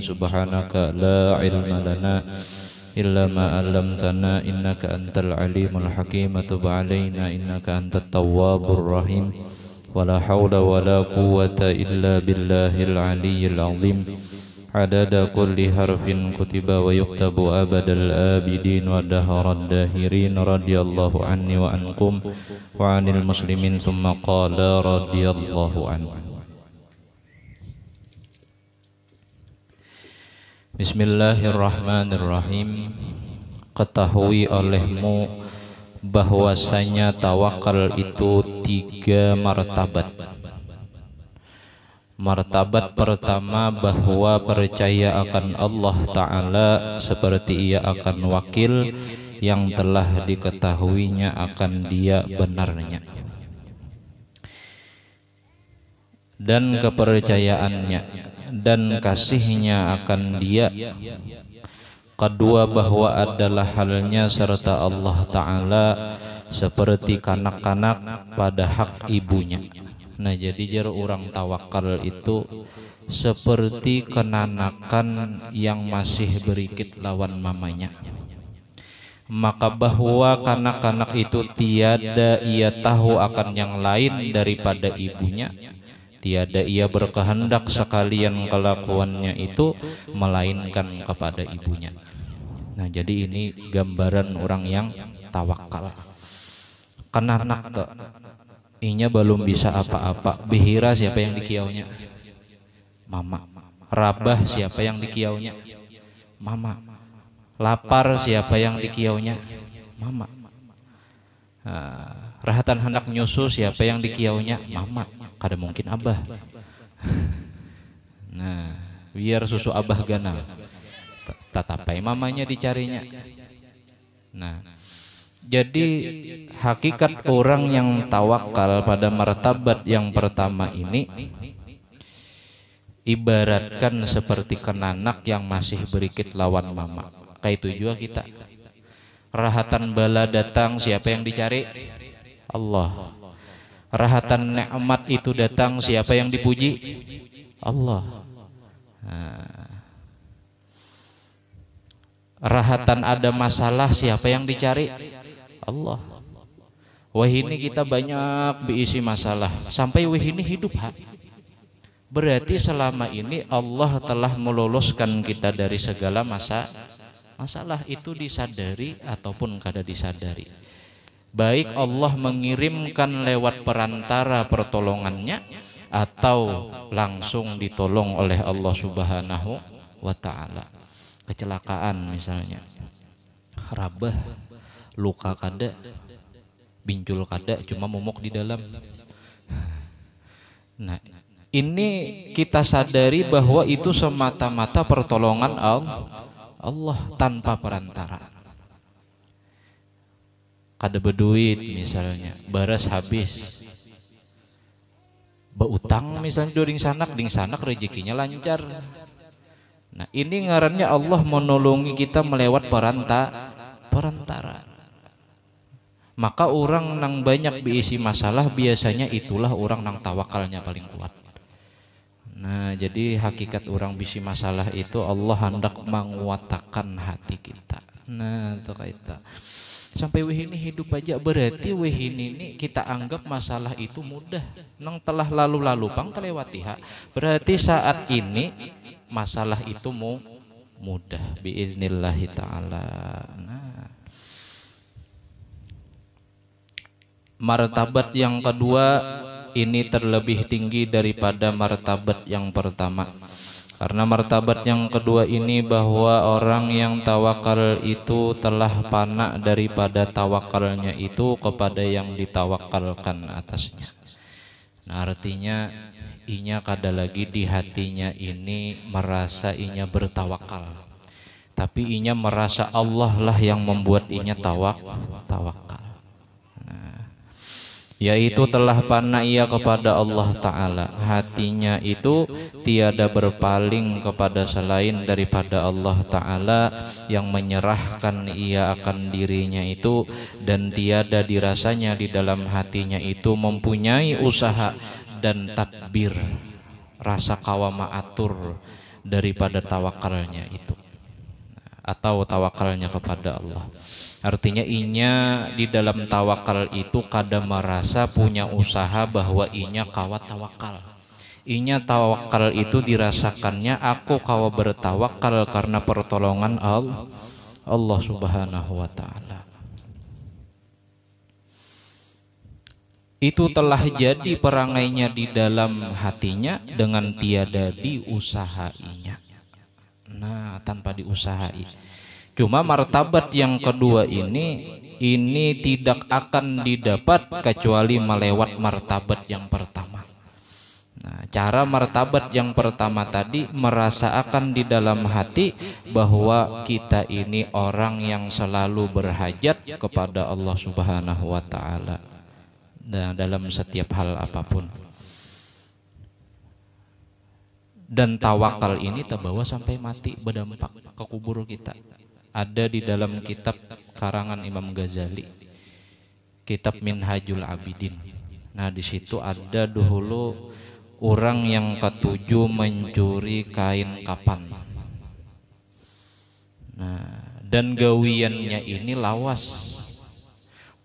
subhanaka la ilma lana illa ma 'allamtana innaka antal alimul hakim tub 'alaina innaka antat tawwabur rahim wala haula wala quwwata illa billahil aliyyil azim adada kulli harfin kutiba wa yuktabu abadal abidin wa daharad dahirin radiyallahu anni wa ankum wa anil muslimin thumma qala radiyallahu anhu. Bismillahirrahmanirrahim. Ketahui olehmu bahwasanya tawakal itu 3 martabat. Martabat pertama bahwa percaya akan Allah Ta'ala seperti ia akan wakil yang telah diketahuinya akan dia benarnya, dan kepercayaannya dan kasihnya akan dia. Kedua bahwa adalah halnya serta Allah Ta'ala seperti kanak-kanak pada hak ibunya. Nah jadi jar orang tawakal itu seperti kenanakan yang masih berikit lawan mamanya. Maka bahwa kanak-kanak itu tiada ia tahu akan yang lain daripada ibunya, tiada ia berkehendak sekalian kelakuannya itu melainkan kepada ibunya. Nah jadi ini gambaran orang yang tawakal. Kenanak tuh inya belum bisa apa-apa. Bihira siapa yang dikiaunya? Mama. Rabah siapa yang dikiaunya? Mama. Lapar siapa yang dikiaunya? Mama. Rahatan hendak nyusu siapa yang dikiaunya? Mama. Kada mungkin abah. Nah biar susu abah ganal tatapai mamanya dicarinya. Nah jadi hakikat orang yang tawakal pada martabat yang pertama ini ibaratkan seperti kenanak yang masih berikit lawan mama. Kayak itu juga kita. Rahatan bala datang siapa yang dicari? Allah. Rahatan nikmat itu datang siapa yang dipuji? Allah. Rahatan ada masalah siapa yang dicari? Allah. Wah ini kita banyak diisi masalah sampai wah ini hidup berarti selama ini Allah telah meloloskan kita dari segala masalah itu disadari ataupun kada disadari. Baik Allah mengirimkan lewat perantara pertolongannya atau langsung ditolong oleh Allah Subhanahu wa Ta'ala. Kecelakaan misalnya, rabah, luka kada, bincul kada, cuma momok di dalam. Nah ini kita sadari bahwa itu semata-mata pertolongan Allah tanpa perantara. Kada berduit misalnya, baras habis, beutang misalnya ding sanak rezekinya lancar. Nah ini ngarannya Allah menolongi kita melewat perantara. Maka orang nang banyak diisi masalah biasanya itulah orang nang tawakalnya paling kuat. Nah jadi hakikat orang bisi masalah itu Allah hendak menguatakan hati kita. Nah itu kaita. Sampai wahini hidup aja berarti wahini ini kita anggap masalah itu mudah. Nang telah lalu pang terlewati berarti saat ini masalah itu mudah biiznillahi ta'ala. Nah martabat yang kedua ini terlebih tinggi daripada martabat yang pertama. Karena martabat yang kedua ini bahwa orang yang tawakal itu telah panak daripada tawakalnya itu kepada yang ditawakalkan atasnya. Nah artinya inya kada lagi di hatinya ini merasa inya bertawakal, tapi inya merasa Allah lah yang membuat inya tawakal. Yaitu telah panah ia kepada Allah Ta'ala. Hatinya itu tiada berpaling kepada selain daripada Allah Ta'ala, yang menyerahkan ia akan dirinya itu, dan tiada dirasanya di dalam hatinya itu mempunyai usaha dan tadbir, rasa kawama atur daripada tawakalnya itu, atau tawakalnya kepada Allah. Artinya inya di dalam tawakal itu kada merasa punya usaha bahwa inya kawat tawakal. Inya tawakal itu dirasakannya aku kawa bertawakal karena pertolongan Allah Subhanahu wa taala. Itu telah jadi perangainya di dalam hatinya dengan tiada diusahainya. Nah, tanpa diusahai. Cuma martabat yang kedua ini tidak akan didapat kecuali melewat martabat yang pertama. Nah, cara martabat yang pertama tadi merasa akan di dalam hati bahwa kita ini orang yang selalu berhajat kepada Allah Subhanahu wa taala dalam setiap hal apapun. Dan tawakal ini terbawa sampai mati, berdampak ke kubur kita. Ada di dalam kitab karangan Imam Ghazali, kitab Minhajul Abidin. Nah, di situ ada dahulu orang yang ketujuh mencuri kain kapan. Nah, dan gawiannya ini lawas.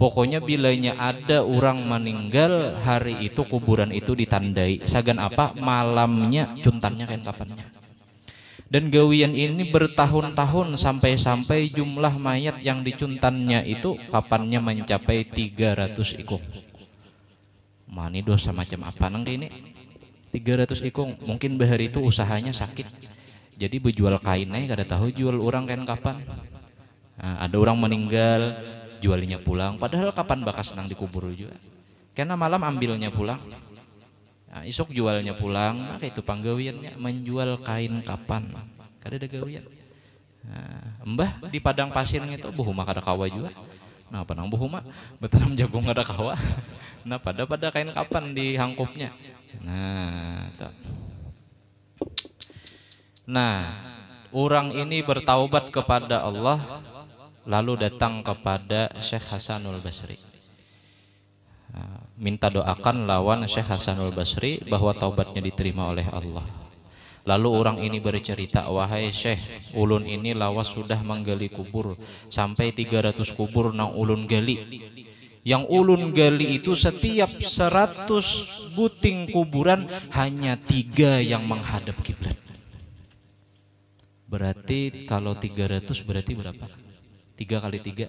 Pokoknya bilanya ada orang meninggal, hari itu kuburan itu ditandai. Sagan apa? Malamnya cuntannya kain kapannya. Dan gawian ini bertahun-tahun sampai jumlah mayat yang dicuntannya itu kapannya mencapai 300 ikung. Mani dosa macam apa nang ini? 300 ikung. Mungkin bahari itu usahanya sakit. Jadi berjual kainnya kada tahu jual orang kain kapan. Nah, ada orang meninggal jualnya pulang, padahal kapan bakas nang dikubur juga. Karena malam ambilnya pulang. Nah, isuk jualnya pulang, maka itu panggawiannya menjual kain kapan. Kada ada gawian. Nah, mbah di padang pasirnya itu buhuma kada kawa juga. Nah, panang buhuma betanam jagung kada kawa. Nah, pada kain kapan di hangkupnya. Nah, orang ini bertaubat kepada Allah, lalu datang kepada Syekh Hasanul Basri, minta doakan lawan Syekh Hasanul Basri bahwa taubatnya diterima oleh Allah. Lalu orang ini bercerita, wahai Syekh, ulun ini lawas sudah menggali kubur sampai 300 kubur nang ulun gali. Yang ulun gali itu setiap 100 buting kuburan hanya 3 yang menghadap kiblat. Berarti kalau 300 berarti berapa? 3 kali 3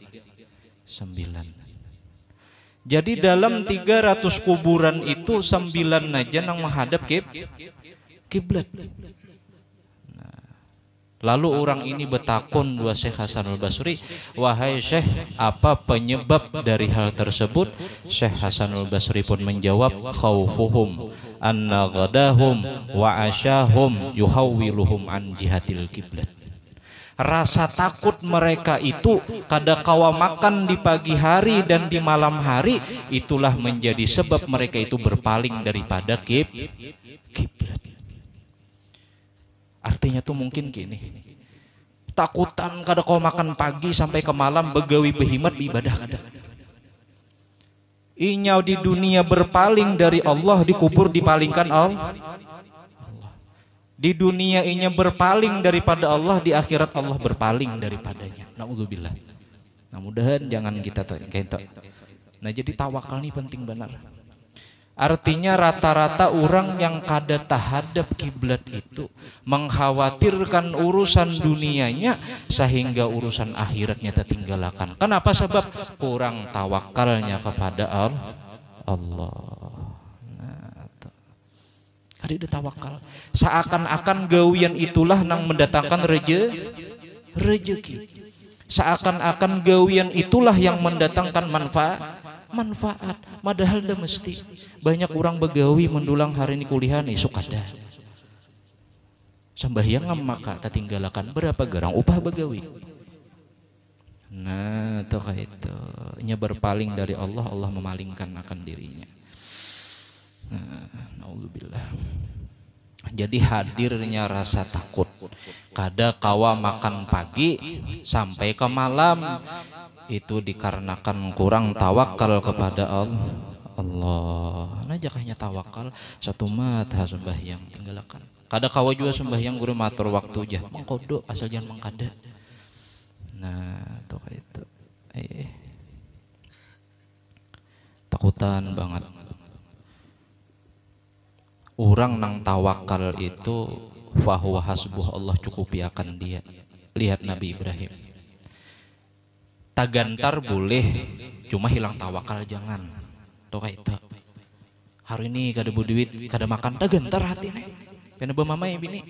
9. Jadi dalam 300 kuburan itu 9 aja yang menghadap kiblat. Lalu orang ini bertakun dua Syekh Hasanul Basri, wahai Syekh, apa penyebab dari hal tersebut? Syekh Hasanul Basri pun menjawab, khaufuhum anna ghadahum wa asyahum yuhawwiluhum an jihatil kiblat. Rasa takut mereka itu kada kawa makan di pagi hari dan di malam hari, itulah menjadi sebab mereka itu berpaling daripada kiblat. Artinya tuh mungkin gini, takutan kada kawa makan pagi sampai ke malam, begawi behimat ibadah kada. Inyau di dunia berpaling dari Allah, dikubur dipalingkan Allah. Di dunia inya berpaling daripada Allah, di akhirat Allah berpaling daripadanya. Nauzubillah. Nah, mudahan jangan kita kento. Nah, jadi tawakal ini penting benar. Artinya rata-rata orang yang kada tahadap kiblat itu mengkhawatirkan urusan dunianya sehingga urusan akhiratnya tertinggalakan. Kenapa? Sebab kurang tawakalnya kepada Allah. Kada ada tawakal. Seakan-akan gawian itulah nang mendatangkan rezeki. Seakan-akan gawian itulah yang mendatangkan manfaat. Padahal dah mesti. Banyak orang begawi mendulang hari ini kuliah esok kada. Sembahyang maka tertinggalakan berapa gerang upah begawi. Nah, itu kayak itu. Nya berpaling dari Allah, Allah memalingkan akan dirinya. Naudzubillah. Jadi hadirnya rasa takut, kada kawa makan pagi sampai ke malam, itu dikarenakan kurang tawakal kepada Allah. Nah, jakahnya tawakal satu mata sembahyang tinggalakan. Kada kawa juga sembahyang guru matur waktu aja mengkodo asal jangan mengkada. Nah tuh kayak itu takutan banget. Orang nang tawakal itu fahuwa hasbuh, Allah cukupi akan dia. Lihat Nabi Ibrahim, tagantar boleh, cuma hilang tawakal jangan. Tuh kayak itu. Hari ini kada duit, kada makan, tagantar hati nih. Pena bamama ya bini.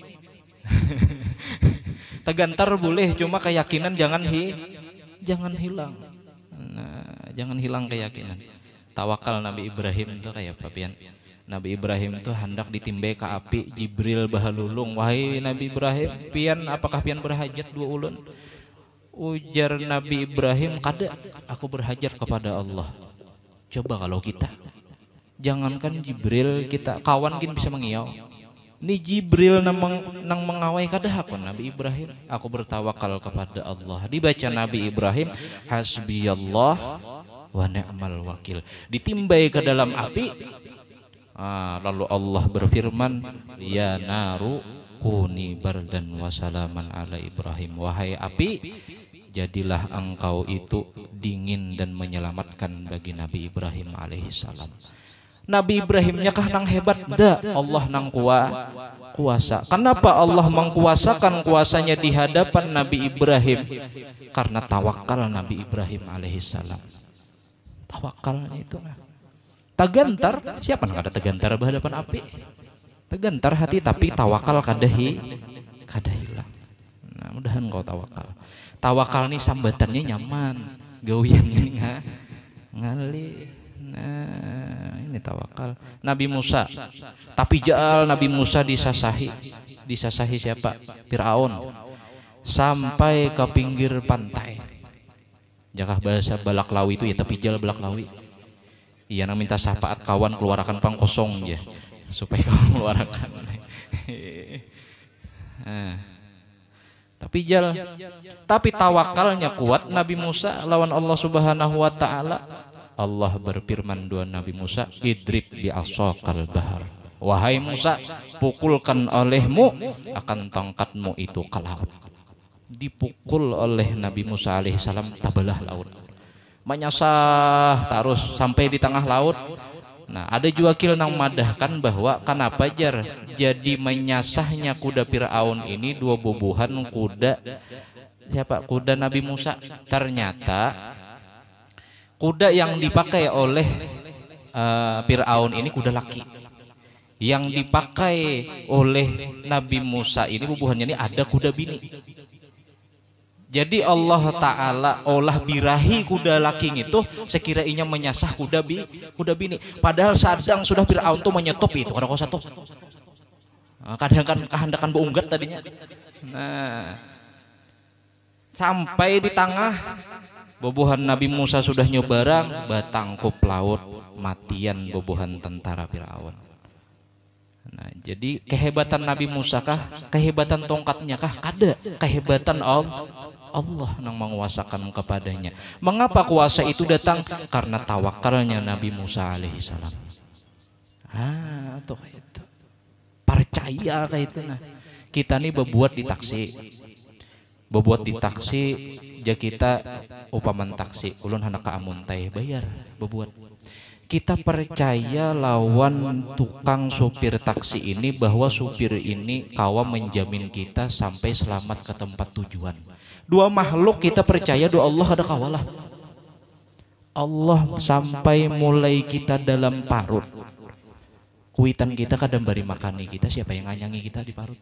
Tagantar boleh, cuma keyakinan jangan hilang. Nah, jangan hilang keyakinan. Tawakal Nabi Ibrahim itu kayak apa pian? Nabi Ibrahim itu hendak ditimbai ke api, Jibril bahalulung, wahai Nabi Ibrahim, pian apakah pian berhajat 2 ulun? Ujar Nabi Ibrahim, kada, aku berhajat kepada Allah. Coba kalau kita, jangankan Jibril, kita kawan kin bisa mengiau. Ini Jibril nang mengawai kada aku Nabi Ibrahim, aku bertawakal kepada Allah. Dibaca Nabi Ibrahim, hasbiyallah wa ni'mal wakil. Ditimbai ke dalam api. Lalu Allah berfirman, ya naru kuni bardan wasalaman ala Ibrahim. Wahai api, jadilah engkau itu dingin dan menyelamatkan bagi Nabi Ibrahim alaihissalam. Nabi Ibrahimnya kah nang hebat? Da, Allah nang kuasa. Kenapa Allah mengkuasakan kuasanya di hadapan Nabi Ibrahim? Karena tawakal Nabi Ibrahim alaihissalam. Tawakalnya itu tagantar, siapa nang ada tagantar berhadapan api? Tagantar hati tapi tawakal kada hilang. Nah, mudahan kau tawakal. Tawakal nih sambatannya nyaman, gawiannya ngali. Nah, ini tawakal. Nabi Musa, tapi jal Nabi Musa disasahi siapa? Firaun. Sampai ke pinggir pantai. Jakah bahasa Balaklawi itu ya tapi jal Balaklawi. Iya nang minta syafaat kawan keluarkan pang kosong ya supaya kawan keluarkan. Tapi tawakalnya kuat Nabi Musa lawan Allah Subhanahu wa taala. Allah berfirman dua Nabi Musa, idrib bi asaqal bahar. Wahai Musa, pukulkan olehmu akan tongkatmu itu ke laut. Dipukul oleh Nabi Musa alaihissalam tabalah laut. Menyasah terus sampai di tengah laut. Nah, ada juga nang madahkan bahwa kenapa jadi menyasahnya kuda Firaun ini 2 bubuhan kuda siapa? Kuda Nabi Musa. Ternyata kuda yang dipakai oleh Firaun ini kuda laki. Yang dipakai oleh Nabi Musa ini bubuhannya ini ada kuda bini. Jadi Allah Ta'ala olah birahi kuda laking itu sekiranya menyasah kuda bini. Padahal sadang sudah Firaun tuh menyetop itu karena kau satu. Kadang kan kehendakan beunggat tadinya. Nah, sampai di tengah bobohan Nabi Musa sudah nyobarang batangkup laut matian bobohan tentara Firaun. Nah, jadi kehebatan Nabi Musa kah? Kehebatan tongkatnya kah? Kada. Kehebatan Allah yang menguasakan kepadanya. Mengapa kuasa itu datang? Karena tawakalnya Nabi Musa alaihissalam. Tuh kayak itu. Percaya kayak itu. Nah, kita nih berbuat di taksi, kita upaman taksi. Ulun hendak ka amun teh bayar berbuat. Kita percaya lawan tukang supir taksi ini bahwa supir ini kawa menjamin kita sampai selamat ke tempat tujuan. 2 makhluk kita percaya doa Allah kada kawalah. Allah sampai mulai kita dalam parut. Kuitan kita kadang bari makani kita, siapa yang nganyangi kita di parut?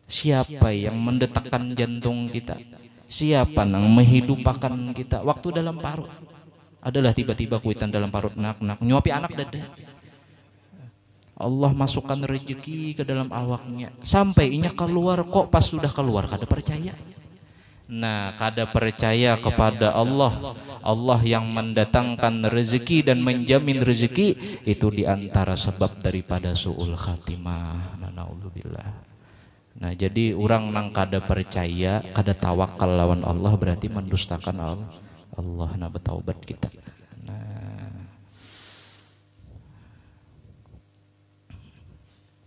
Siapa yang mendetakkan jantung kita? Siapa yang menghidupakan kita waktu dalam parut? Adalah tiba-tiba kuitan dalam parut nak nyuapi anak dada. Allah masukkan rezeki ke dalam awaknya. Sampai inya keluar kok pas sudah keluar kada percaya. Nah, kada percaya kepada Allah. Allah yang mendatangkan rezeki dan menjamin rezeki itu diantara sebab daripada su'ul khatimah. Naudzubillah. Nah, jadi orang nang kada percaya, kada tawakal lawan Allah berarti mendustakan Allah na bertaubat kita. Nah,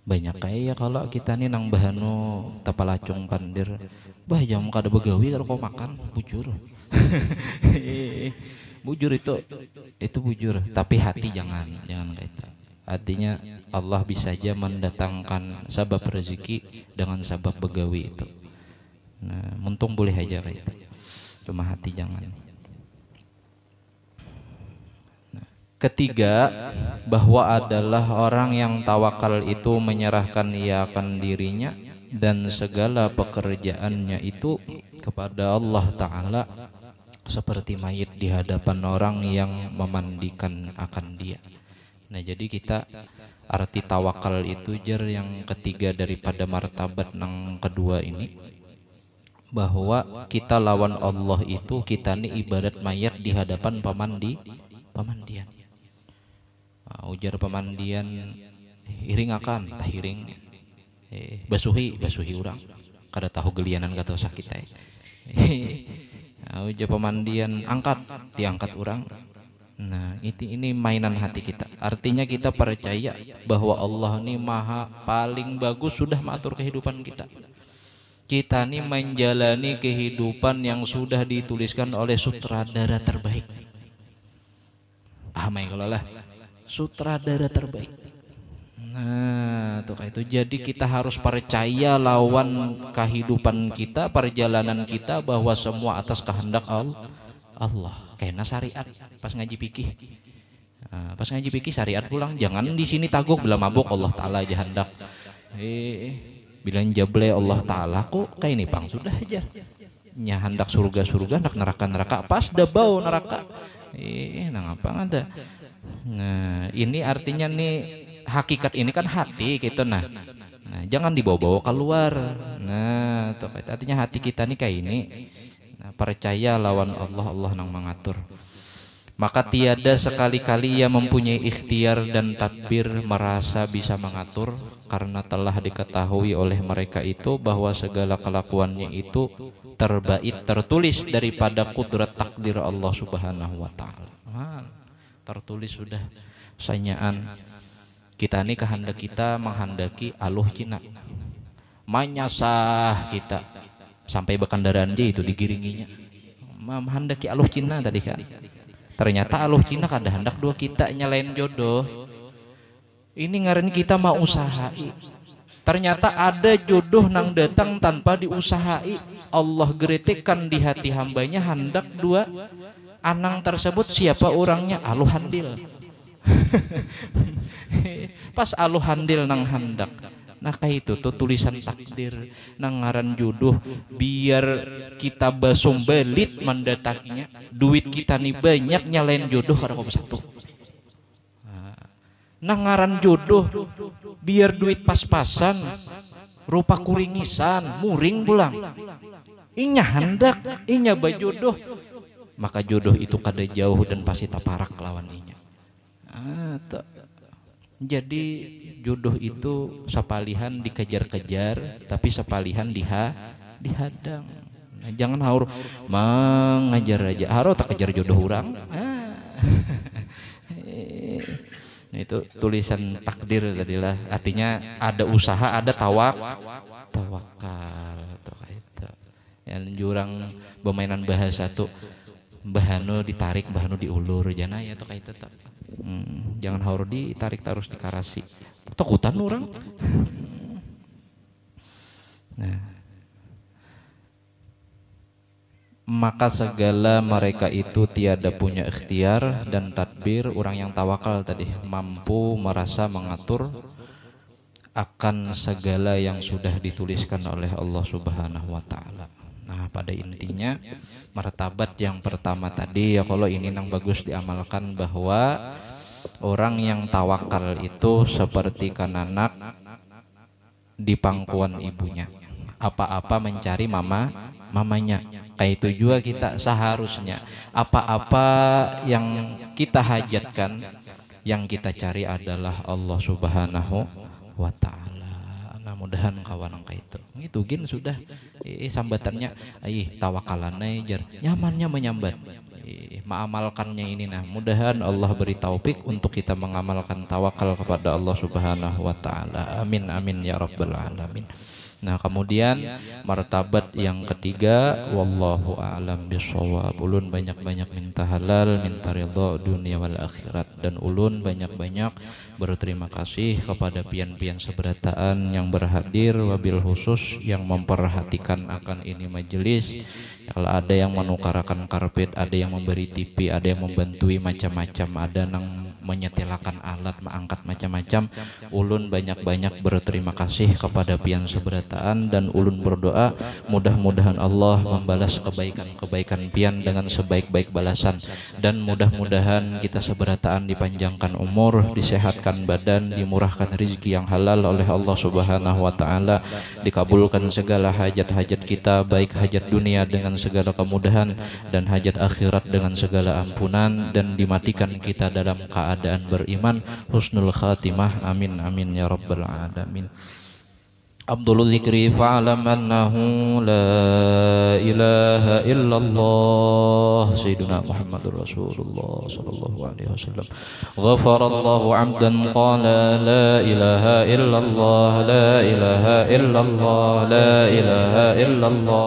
Banyak kayak ya kalau kita nih nang bahanu tapalacung pandir bah jam kada begawi kalau kau makan bujur. Bujur itu bujur, tapi hati jangan kayak itu. Artinya Allah bisa aja mendatangkan sabab rezeki dengan sabab begawi itu. Nah, muntung boleh aja kayak itu. Cuma hati jangan. Ketiga, bahwa adalah orang yang tawakal itu menyerahkan ia akan dirinya dan segala pekerjaannya itu kepada Allah Ta'ala, seperti mayit di hadapan orang yang memandikan akan dia. Nah, jadi kita arti tawakal itu jar yang ketiga daripada martabat yang kedua ini, bahwa kita lawan Allah itu kita nih ibarat mayat di hadapan pemandian. Ujar pemandian hiring akan tah hiring basuhi orang kada tahu gelianan kata sakit ujar pemandian diangkat orang. Nah ini mainan hati kita, artinya kita percaya bahwa Allah ini maha paling bagus sudah mengatur kehidupan kita. Kita ini menjalani kehidupan yang sudah dituliskan oleh sutradara terbaik. Paham ya kalau lah sutradara terbaik. Nah, tuh kayak itu. Jadi kita harus percaya lawan kehidupan kita, perjalanan kita, bahwa semua atas kehendak Allah. Kayaknya syariat pas ngaji fikih. Nah, pas ngaji fikih syariat pulang, jangan di sini taguk bila mabuk Allah Taala aja hendak. Bilang jable Allah Taala kok kayak ini pang sudah aja. Nya hendak surga, hendak neraka. Pas dah bau neraka. Nah ngapa ada? Nah ini artinya nih hakikat ini kan hati gitu. Nah jangan dibawa-bawa keluar. Nah tuh, artinya hati kita nih kayak ini. Nah, percaya lawan Allah nang mengatur. Maka tiada sekali-kali ia mempunyai ikhtiar dan tadbir merasa bisa mengatur, karena telah diketahui oleh mereka itu bahwa segala kelakuannya itu terbaik tertulis daripada kudrat takdir Allah Subhanahu wa Ta'ala. Tertulis sudah sanyaan. Kita ini kehendak kita menghendaki aluh Cina, manyasah kita sampai bekandaraan dia itu digiringinya menghendaki aluh Cina tadi kan. Ternyata aluh Cina kada hendak dua kita nyalain jodoh. Ini ngaran kita mau usahai. Ternyata ada jodoh nang datang tanpa diusahai. Allah geretekan di hati hambanya hendak dua anang tersebut siapa orangnya? Aluh handil. Pas aluh handil nang hendak. Nah kayak itu tuh tulisan takdir nang ngaran jodoh, biar kita basum belit mendatanginya. Duit kita nih banyak nyalain jodoh kada kau satu. Nang ngaran jodoh biar duit pas-pasan, rupa kuringisan, muring pulang. Inya hendak, inya bajodoh, maka jodoh itu kada jauh dan pasti taparak lawan inya. Jadi jodoh itu sapalihan dikejar-kejar, tapi sapalihan dihadang. Nah, jangan haur mengajar aja, haru tak kejar jodoh orang. Nah, itu tulisan takdir tadilah. Artinya ada usaha, ada tawakal. Yang jurang bermainan bahasa tuh bahanu ditarik, bahanu diulur, jana ya tuh kayak itu. Jangan haur ditarik terus dikarasi. Takutan orang. Nah, maka segala mereka itu tiada punya ikhtiar dan tadbir. Orang yang tawakal tadi mampu merasa mengatur akan segala yang sudah dituliskan oleh Allah Subhanahu wa Ta'ala. Nah pada intinya martabat yang pertama tadi ya, kalau ini yang bagus diamalkan, bahwa orang yang tawakal itu seperti kananak di pangkuan ibunya, apa-apa mencari mamanya. Kayak itu juga kita seharusnya apa-apa yang kita hajatkan, yang kita cari adalah Allah Subhanahu wa Ta'ala. Nah mudahan kawan kayak itu gin sudah sambatannya tawakalannya jar nyamannya menyambat. mengamalkannya ini. Nah, mudahan Allah beri taufik untuk kita mengamalkan tawakal kepada Allah Subhanahu wa taala. Amin amin ya rabbal alamin. Nah, kemudian martabat yang ketiga, wallahu a'lam bishawab. Ulun banyak-banyak minta halal, minta ridha dunia wal akhirat, dan ulun banyak-banyak berterima kasih kepada pian-pian seberataan yang berhadir, wabil khusus yang memperhatikan akan ini majelis. Kalau ada yang menukarakan karpet, ada yang memberi TV, ada yang membantui macam-macam, ada yang menyetilakan alat, mengangkat macam-macam. Ulun banyak-banyak berterima kasih kepada pian seberataan, dan ulun berdoa mudah-mudahan Allah membalas kebaikan-kebaikan pian dengan sebaik-baik balasan, dan mudah-mudahan kita seberataan dipanjangkan umur, disehatkan badan, dimurahkan rezeki yang halal oleh Allah Subhanahu wa taala, dikabulkan segala hajat-hajat kita, baik hajat dunia dengan segala kemudahan dan hajat akhirat dengan segala ampunan, dan dimatikan kita dalam keadaan beriman, husnul khatimah. Amin amin ya rabbal alamin. Abdul Zikri fa'alam annahu la ilaha illallah Sayyiduna Muhammadur Rasulullah sallallahu alaihi wasallam. Ghafarallahu 'abdan qala la ilaha illallah, la ilaha illallah, la ilaha illallah.